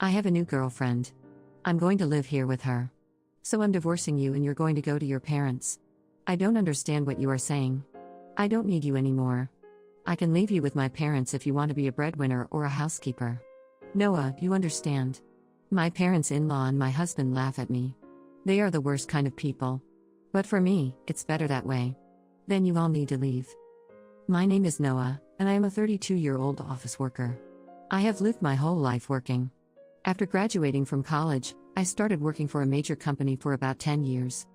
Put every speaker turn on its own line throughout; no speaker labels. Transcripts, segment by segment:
I have a new girlfriend. I'm going to live here with her. So I'm divorcing you and you're going to go to your parents. I don't understand what you are saying. I don't need you anymore. I can leave you with my parents if you want to be a breadwinner or a housekeeper. Noah, you understand. My parents-in-law and my husband laugh at me. They are the worst kind of people. But for me, it's better that way. Then you all need to leave. My name is Noah, and I am a 32-year-old office worker. I have lived my whole life working. After graduating from college, I started working for a major company for about 10 years.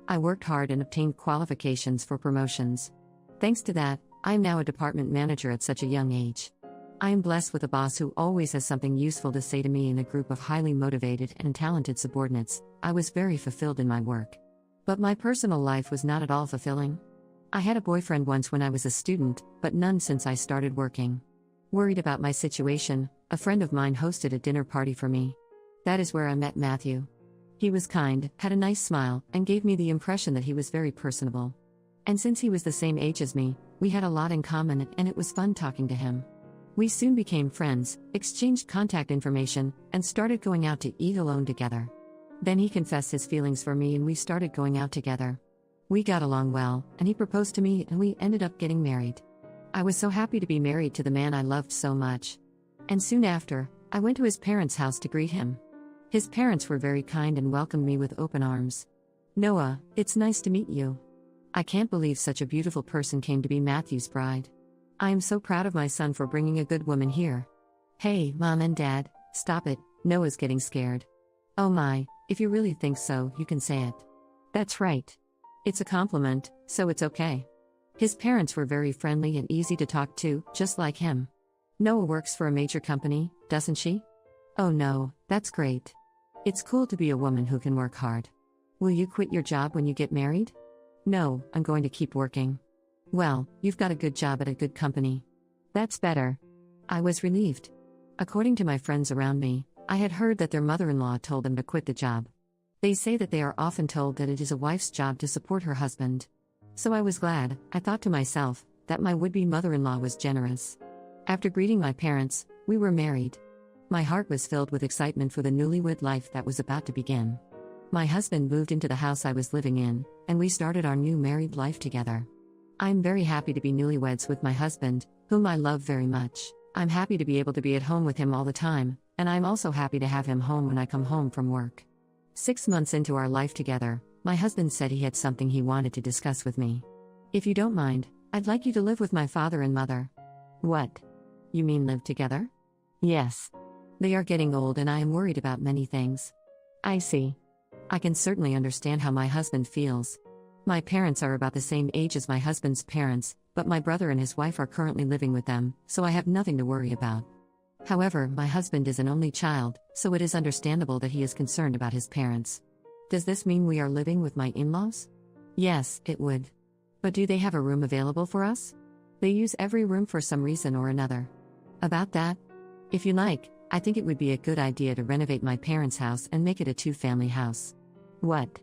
I worked hard and obtained qualifications for promotions. Thanks to that, I am now a department manager at such a young age. I am blessed with a boss who always has something useful to say to me in a group of highly motivated and talented subordinates. I was very fulfilled in my work. But my personal life was not at all fulfilling. I had a boyfriend once when I was a student, but none since I started working. Worried about my situation, a friend of mine hosted a dinner party for me. That is where I met Matthew. He was kind, had a nice smile, and gave me the impression that he was very personable. And since he was the same age as me, we had a lot in common and it was fun talking to him. We soon became friends, exchanged contact information, and started going out to eat alone together. Then he confessed his feelings for me and we started going out together. We got along well, and he proposed to me and we ended up getting married. I was so happy to be married to the man I loved so much. And soon after, I went to his parents' house to greet him. His parents were very kind and welcomed me with open arms. Noah, it's nice to meet you. I can't believe such a beautiful person came to be Matthew's bride. I am so proud of my son for bringing a good woman here. Hey, Mom and Dad, stop it, Noah's getting scared. Oh my, if you really think so, you can say it. That's right. It's a compliment, so it's okay. His parents were very friendly and easy to talk to, just like him. Noah works for a major company, doesn't she? Oh no, that's great. It's cool to be a woman who can work hard. Will you quit your job when you get married? No, I'm going to keep working. Well, you've got a good job at a good company. That's better. I was relieved. According to my friends around me, I had heard that their mother-in-law told them to quit the job. They say that they are often told that it is a wife's job to support her husband. So I was glad, I thought to myself, that my would-be mother-in-law was generous. After greeting my parents, we were married. My heart was filled with excitement for the newlywed life that was about to begin. My husband moved into the house I was living in, and we started our new married life together. I'm very happy to be newlyweds with my husband, whom I love very much. I'm happy to be able to be at home with him all the time, and I'm also happy to have him home when I come home from work. 6 months into our life together, my husband said he had something he wanted to discuss with me. If you don't mind, I'd like you to live with my father and mother. What? You mean live together? Yes. They are getting old and I am worried about many things. I see. I can certainly understand how my husband feels. My parents are about the same age as my husband's parents, but my brother and his wife are currently living with them, so I have nothing to worry about. However, my husband is an only child, so it is understandable that he is concerned about his parents. Does this mean we are living with my in-laws? Yes, it would. But do they have a room available for us? They use every room for some reason or another. About that? If you like, I think it would be a good idea to renovate my parents' house and make it a 2-family house. What?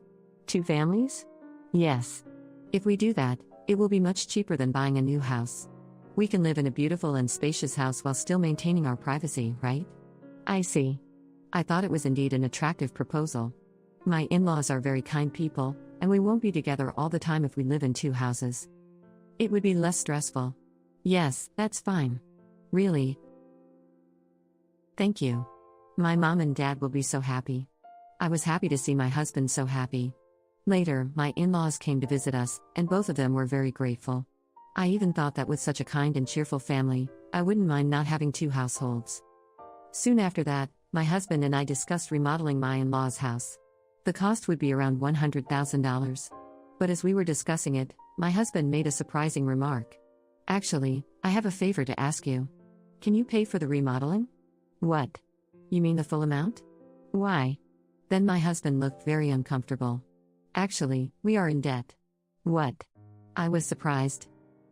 2 families? Yes. If we do that, it will be much cheaper than buying a new house. We can live in a beautiful and spacious house while still maintaining our privacy, right? I see. I thought it was indeed an attractive proposal. My in-laws are very kind people, and we won't be together all the time if we live in 2 houses. It would be less stressful. Yes, that's fine. Really? Thank you. My mom and dad will be so happy. I was happy to see my husband so happy. Later, my in-laws came to visit us, and both of them were very grateful. I even thought that with such a kind and cheerful family, I wouldn't mind not having 2 households. Soon after that, my husband and I discussed remodeling my in-laws' house. The cost would be around $100,000. But as we were discussing it, my husband made a surprising remark. Actually, I have a favor to ask you. Can you pay for the remodeling? What? You mean the full amount? Why? Then my husband looked very uncomfortable. Actually, we are in debt. What? I was surprised.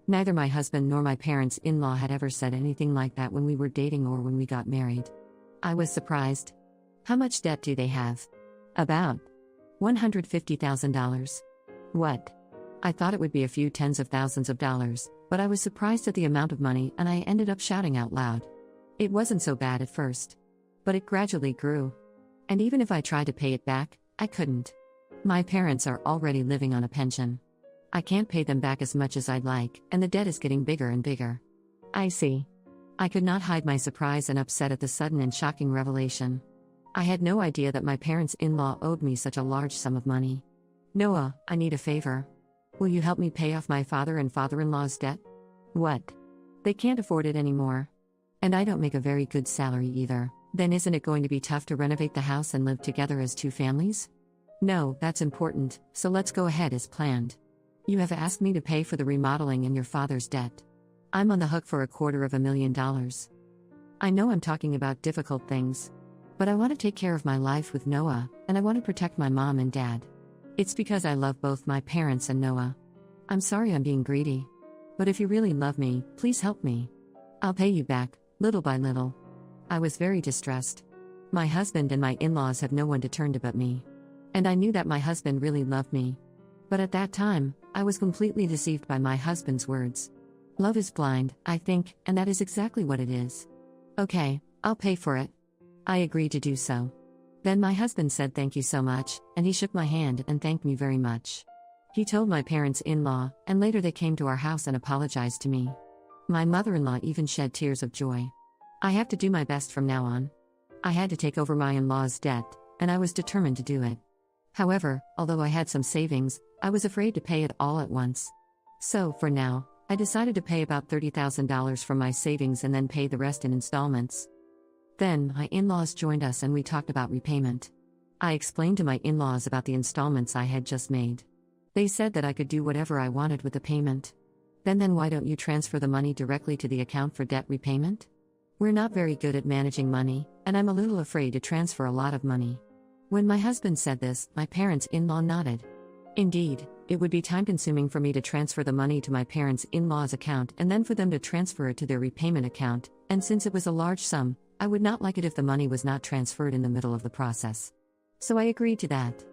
Neither my husband nor my parents-in-law had ever said anything like that when we were dating or when we got married. I was surprised. How much debt do they have? About $150,000. What? I thought it would be a few tens of thousands of dollars, but I was surprised at the amount of money and I ended up shouting out loud. It wasn't so bad at first. But it gradually grew. And even if I tried to pay it back, I couldn't. My parents are already living on a pension. I can't pay them back as much as I'd like, and the debt is getting bigger and bigger. I see. I could not hide my surprise and upset at the sudden and shocking revelation. I had no idea that my parents-in-law owed me such a large sum of money. Noah, I need a favor. Will you help me pay off my father and father-in-law's debt? What? They can't afford it anymore. And I don't make a very good salary either. Then isn't it going to be tough to renovate the house and live together as two families? No, that's important, so let's go ahead as planned. You have asked me to pay for the remodeling and your father's debt. I'm on the hook for $250,000. I know I'm talking about difficult things. But I want to take care of my life with Noah, and I want to protect my mom and dad. It's because I love both my parents and Noah. I'm sorry I'm being greedy. But if you really love me, please help me. I'll pay you back, little by little. I was very distressed. My husband and my in-laws have no one to turn to but me. And I knew that my husband really loved me. But at that time, I was completely deceived by my husband's words. Love is blind, I think, and that is exactly what it is. Okay, I'll pay for it. I agreed to do so. Then my husband said thank you so much, and he shook my hand and thanked me very much. He told my parents-in-law, and later they came to our house and apologized to me. My mother-in-law even shed tears of joy. I have to do my best from now on. I had to take over my in-law's debt, and I was determined to do it. However, although I had some savings, I was afraid to pay it all at once. So, for now, I decided to pay about $30,000 from my savings and then pay the rest in installments. Then, my in-laws joined us and we talked about repayment. I explained to my in-laws about the installments I had just made. They said that I could do whatever I wanted with the payment. Then why don't you transfer the money directly to the account for debt repayment? We're not very good at managing money, and I'm a little afraid to transfer a lot of money. When my husband said this, my parents-in-law nodded. Indeed, it would be time-consuming for me to transfer the money to my parents-in-law's account and then for them to transfer it to their repayment account, and since it was a large sum, I would not like it if the money was not transferred in the middle of the process. So I agreed to that.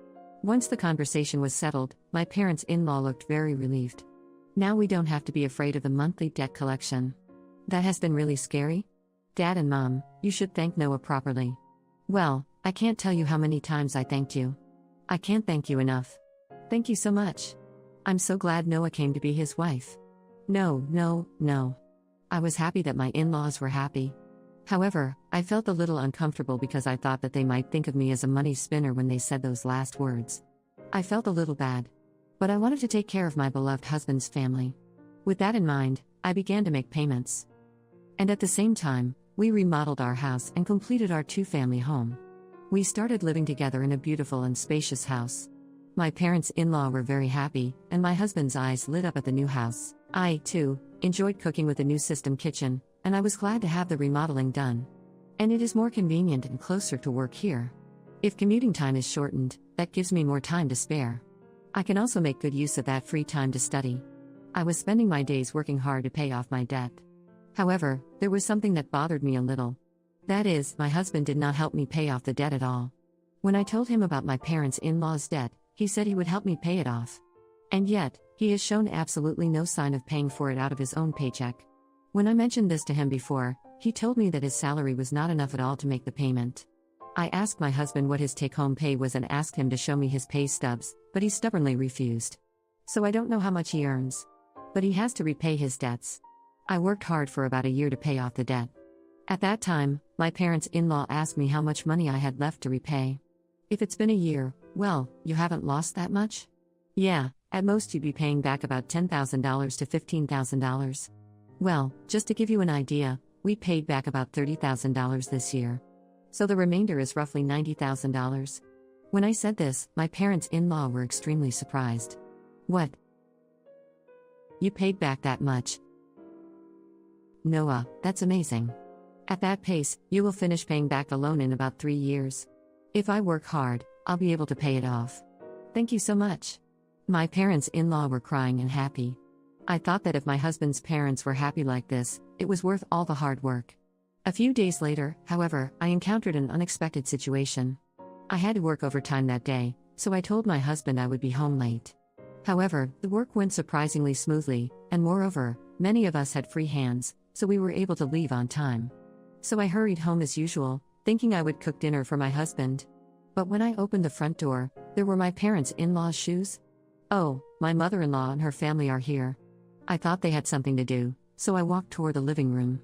Once the conversation was settled, my parents-in-law looked very relieved. Now we don't have to be afraid of the monthly debt collection. That has been really scary. Dad and Mom, you should thank Noah properly. Well, I can't tell you how many times I thanked you. I can't thank you enough. Thank you so much. I'm so glad Noah came to be his wife. No. I was happy that my in-laws were happy. However, I felt a little uncomfortable because I thought that they might think of me as a money spinner when they said those last words. I felt a little bad. But I wanted to take care of my beloved husband's family. With that in mind, I began to make payments. And at the same time, we remodeled our house and completed our two-family home. We started living together in a beautiful and spacious house. My parents-in-law were very happy, and my husband's eyes lit up at the new house. I, too, enjoyed cooking with the new system kitchen, and I was glad to have the remodeling done. And it is more convenient and closer to work here. If commuting time is shortened, that gives me more time to spare. I can also make good use of that free time to study. I was spending my days working hard to pay off my debt. However, there was something that bothered me a little. That is, my husband did not help me pay off the debt at all. When I told him about my parents-in-law's debt, he said he would help me pay it off. And yet, he has shown absolutely no sign of paying for it out of his own paycheck. When I mentioned this to him before, he told me that his salary was not enough at all to make the payment. I asked my husband what his take-home pay was and asked him to show me his pay stubs, but he stubbornly refused. So I don't know how much he earns. But he has to repay his debts. I worked hard for about a year to pay off the debt. At that time, my parents-in-law asked me how much money I had left to repay. If it's been a year, well, you haven't lost that much? Yeah, at most you'd be paying back about $10,000 to $15,000. Well, just to give you an idea, we paid back about $30,000 this year. So the remainder is roughly $90,000. When I said this, my parents-in-law were extremely surprised. What? You paid back that much? Noah, that's amazing. At that pace, you will finish paying back the loan in about 3 years. If I work hard, I'll be able to pay it off. Thank you so much. My parents-in-law were crying and happy. I thought that if my husband's parents were happy like this, it was worth all the hard work. A few days later, however, I encountered an unexpected situation. I had to work overtime that day, so I told my husband I would be home late. However, the work went surprisingly smoothly, and moreover, many of us had free hands, so we were able to leave on time. So I hurried home as usual, thinking I would cook dinner for my husband. But when I opened the front door, there were my parents-in-law's shoes. Oh, my mother-in-law and her family are here. I thought they had something to do, so I walked toward the living room.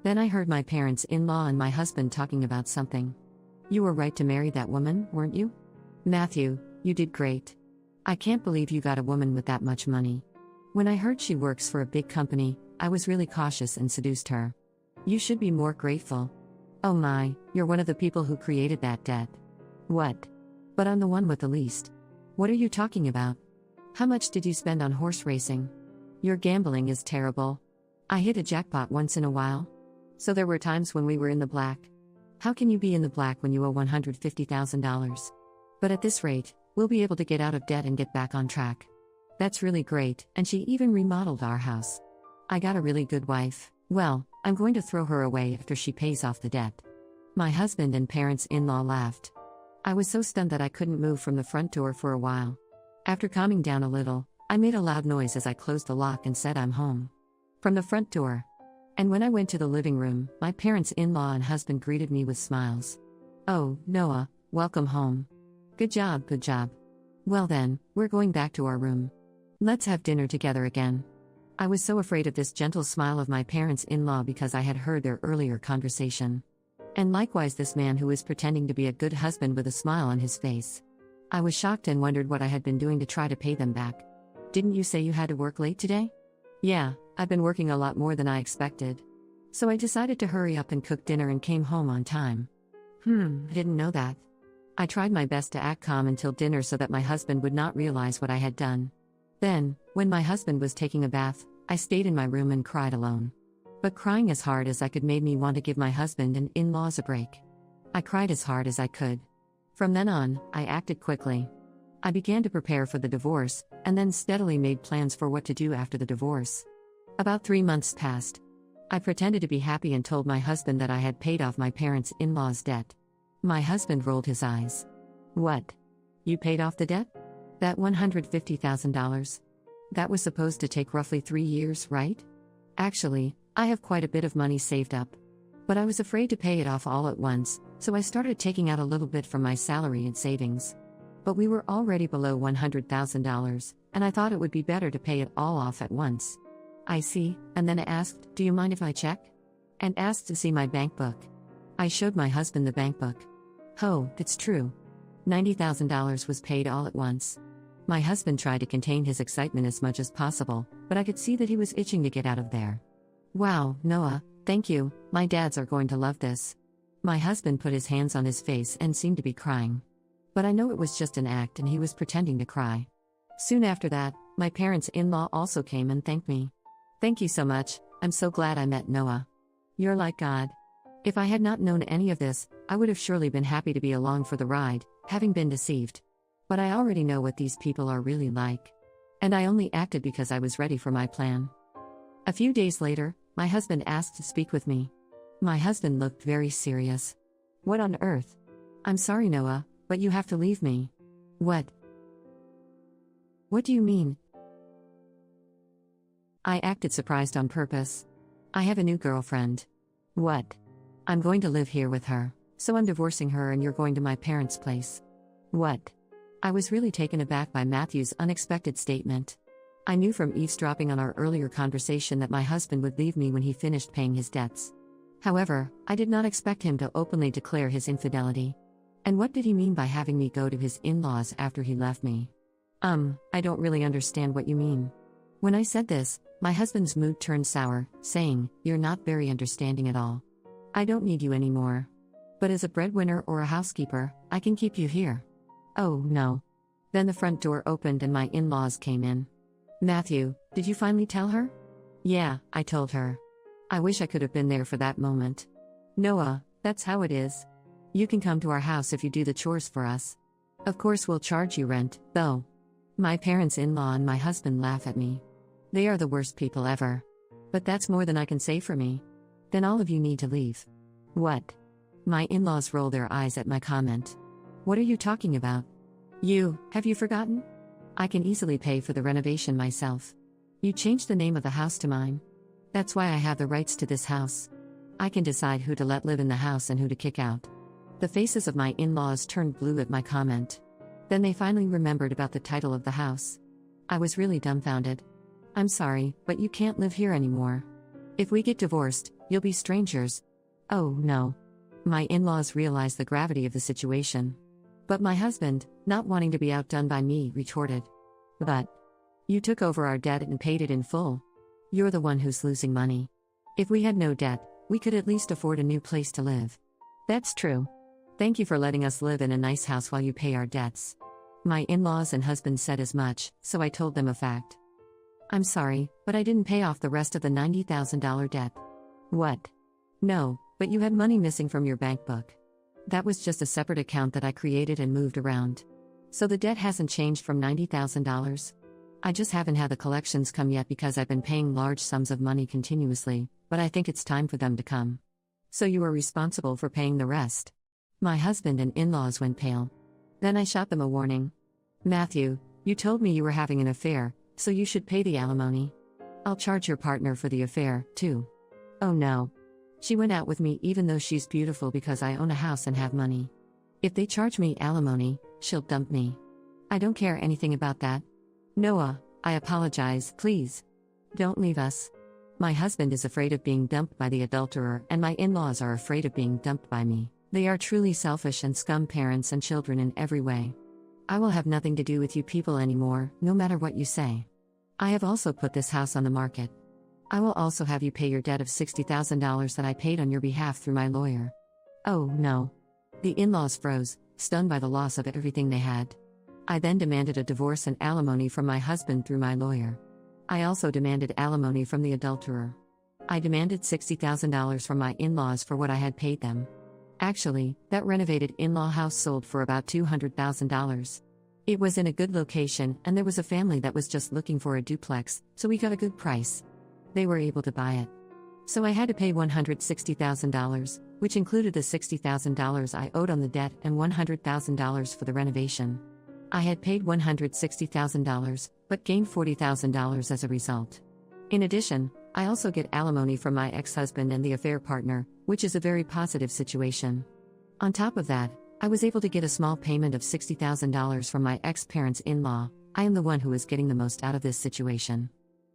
Then I heard my parents-in-law and my husband talking about something. You were right to marry that woman, weren't you? Matthew, you did great. I can't believe you got a woman with that much money. When I heard she works for a big company, I was really cautious and seduced her. You should be more grateful. Oh my, you're one of the people who created that debt. What? But I'm the one with the least. What are you talking about? How much did you spend on horse racing? Your gambling is terrible. I hit a jackpot once in a while. So there were times when we were in the black. How can you be in the black when you owe $150,000? But at this rate, we'll be able to get out of debt and get back on track. That's really great, and she even remodeled our house. I got a really good wife. Well, I'm going to throw her away after she pays off the debt. My husband and parents-in-law laughed. I was so stunned that I couldn't move from the front door for a while. After calming down a little, I made a loud noise as I closed the lock and said I'm home. From the front door. And when I went to the living room, my parents-in-law and husband greeted me with smiles. Oh, Noah, welcome home. Good job, good job. Well then, we're going back to our room. Let's have dinner together again. I was so afraid of this gentle smile of my parents-in-law because I had heard their earlier conversation. And likewise this man who was pretending to be a good husband with a smile on his face. I was shocked and wondered what I had been doing to try to pay them back. Didn't you say you had to work late today? Yeah, I've been working a lot more than I expected. So I decided to hurry up and cook dinner and came home on time. I didn't know that. I tried my best to act calm until dinner so that my husband would not realize what I had done. Then, when my husband was taking a bath, I stayed in my room and cried alone. But crying as hard as I could made me want to give my husband and in-laws a break. I cried as hard as I could. From then on, I acted quickly. I began to prepare for the divorce, and then steadily made plans for what to do after the divorce. About 3 months passed. I pretended to be happy and told my husband that I had paid off my parents-in-law's debt. My husband rolled his eyes. What? You paid off the debt? That $150,000? That was supposed to take roughly 3 years, right? Actually, I have quite a bit of money saved up. But I was afraid to pay it off all at once, so I started taking out a little bit from my salary and savings. But we were already below $100,000, and I thought it would be better to pay it all off at once. I see, and then I asked, do you mind if I check? And asked to see my bank book. I showed my husband the bank book. Oh, it's true. $90,000 was paid all at once. My husband tried to contain his excitement as much as possible, but I could see that he was itching to get out of there. Wow, Noah, thank you, my dads are going to love this. My husband put his hands on his face and seemed to be crying. But I know it was just an act and he was pretending to cry. Soon after that, my parents-in-law also came and thanked me. Thank you so much, I'm so glad I met Noah. You're like God. If I had not known any of this, I would have surely been happy to be along for the ride, having been deceived. But I already know what these people are really like. And I only acted because I was ready for my plan. A few days later, my husband asked to speak with me. My husband looked very serious. What on earth? I'm sorry, Noah, but you have to leave me. What? What do you mean? I acted surprised on purpose. I have a new girlfriend. What? I'm going to live here with her, so I'm divorcing her and you're going to my parents' place. What? I was really taken aback by Matthew's unexpected statement. I knew from eavesdropping on our earlier conversation that my husband would leave me when he finished paying his debts. However, I did not expect him to openly declare his infidelity. And what did he mean by having me go to his in-laws after he left me? I don't really understand what you mean. When I said this, my husband's mood turned sour, saying, "You're not very understanding at all. I don't need you anymore. But as a breadwinner or a housekeeper, I can keep you here." Oh, no. Then the front door opened and my in-laws came in. Matthew, did you finally tell her? Yeah, I told her. I wish I could have been there for that moment. Noah, that's how it is. You can come to our house if you do the chores for us. Of course we'll charge you rent, though. My parents-in-law and my husband laugh at me. They are the worst people ever. But that's more than I can say for me. Then all of you need to leave. What? My in-laws roll their eyes at my comment. What are you talking about? Have you forgotten? I can easily pay for the renovation myself. You changed the name of the house to mine. That's why I have the rights to this house. I can decide who to let live in the house and who to kick out. The faces of my in-laws turned blue at my comment. Then they finally remembered about the title of the house. I was really dumbfounded. I'm sorry, but you can't live here anymore. If we get divorced, you'll be strangers. Oh, no. My in-laws realized the gravity of the situation. But my husband, not wanting to be outdone by me, retorted. But you took over our debt and paid it in full. You're the one who's losing money. If we had no debt, we could at least afford a new place to live. That's true. Thank you for letting us live in a nice house while you pay our debts. My in-laws and husband said as much, so I told them a fact. I'm sorry, but I didn't pay off the rest of the $90,000 debt. What? No, but you had money missing from your bank book. That was just a separate account that I created and moved around. So the debt hasn't changed from $90,000. I just haven't had the collections come yet because I've been paying large sums of money continuously, but I think it's time for them to come. So you are responsible for paying the rest. My husband and in-laws went pale. Then I shot them a warning. Matthew, you told me you were having an affair, so you should pay the alimony. I'll charge your partner for the affair, too. Oh no. She went out with me even though she's beautiful because I own a house and have money. If they charge me alimony, she'll dump me. I don't care anything about that. Noah, I apologize, please. Don't leave us. My husband is afraid of being dumped by the adulterer, and my in-laws are afraid of being dumped by me. They are truly selfish and scum parents and children in every way. I will have nothing to do with you people anymore, no matter what you say. I have also put this house on the market. I will also have you pay your debt of $60,000 that I paid on your behalf through my lawyer. Oh, no. The in-laws froze, stunned by the loss of everything they had. I then demanded a divorce and alimony from my husband through my lawyer. I also demanded alimony from the adulterer. I demanded $60,000 from my in-laws for what I had paid them. Actually, that renovated in-law house sold for about $200,000. It was in a good location, and there was a family that was just looking for a duplex, so we got a good price. They were able to buy it. So I had to pay $160,000, which included the $60,000 I owed on the debt and $100,000 for the renovation. I had paid $160,000, but gained $40,000 as a result. In addition, I also get alimony from my ex-husband and the affair partner, which is a very positive situation. On top of that, I was able to get a small payment of $60,000 from my ex-parents in-law. I am the one who is getting the most out of this situation.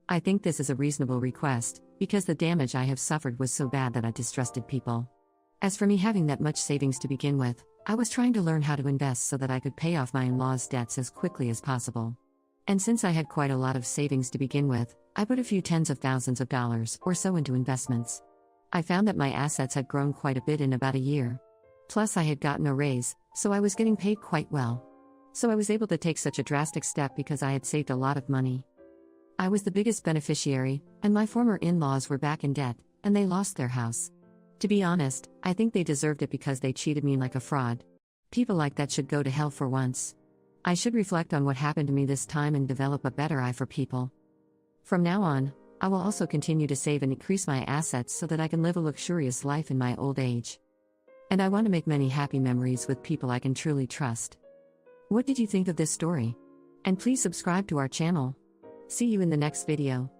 I think this is a reasonable request, because the damage I have suffered was so bad that I distrusted people. As for me having that much savings to begin with, I was trying to learn how to invest so that I could pay off my in-laws' debts as quickly as possible. And since I had quite a lot of savings to begin with, I put a few tens of thousands of dollars or so into investments. I found that my assets had grown quite a bit in about a year. Plus I had gotten a raise, so I was getting paid quite well. So I was able to take such a drastic step because I had saved a lot of money. I was the biggest beneficiary, and my former in-laws were back in debt, and they lost their house. To be honest, I think they deserved it because they cheated me like a fraud. People like that should go to hell for once. I should reflect on what happened to me this time and develop a better eye for people. From now on, I will also continue to save and increase my assets so that I can live a luxurious life in my old age. And I want to make many happy memories with people I can truly trust. What did you think of this story? And please subscribe to our channel. See you in the next video.